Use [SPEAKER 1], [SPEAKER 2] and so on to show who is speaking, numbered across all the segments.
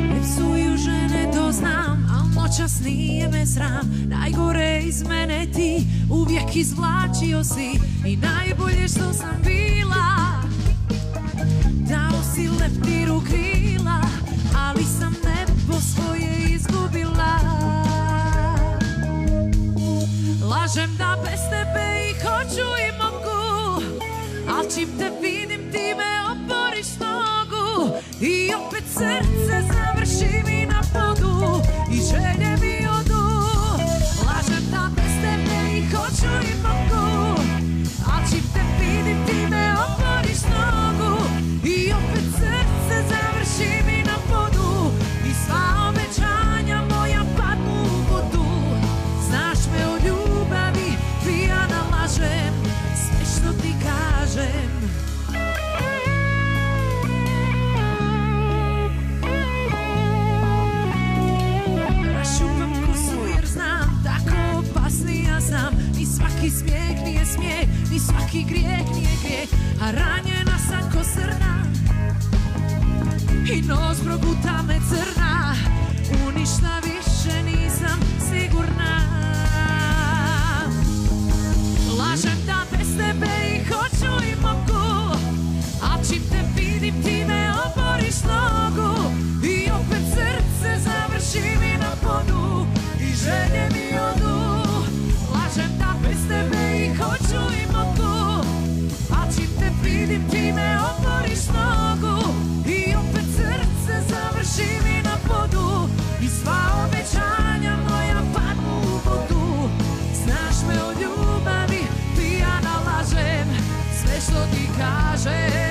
[SPEAKER 1] Ne psuju žene, to znam, al noćas nije me sram. Najgore iz mene ti uvijek izvlačio si i najbolje što sam bila. Dao si leptiru krila, ali sam nebo svoje izgubila. Lažem da bez tebe i hoću i mogu, al čim te vidim ti me oboriš nogu. I opet srce završi mi na podu i želje mi odu. Lažem da bez tebe i hoću i mogu, al čim te vidim ti me oboriš nogu. I opet srce završi mi na podu i sva obećanja moja padnu u vodu. Znaš me o ljubavi, pijana lažem, sve što ti kažem. Rašupam kosu jer znam, tako opasnija sam. Ni svaki smijeh nije smijeh, ni svaki grijeh nije grijeh. A ranjena sam ko srna i nos proguta me crna. U ništa više nisam sigurna. Lažem da bez tebe i hoću i mogu, a čim te vidim ti me oboriš nogu. I opet srce završi mi na podu i želje mi odu. Lažem da bez tebe i hoću i mogu, a čim te vidim ti me oboriš nogu. I opet srce završi mi na podu i sva obećanja moja padnu u vodu. Znaš me o ljubavi, pijana lažem, sve što ti kažem.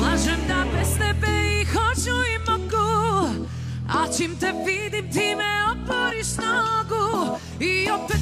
[SPEAKER 1] Lažem da bez tebe i hoću i mogu, a čim te vidim ti me oboriš nogu. I opet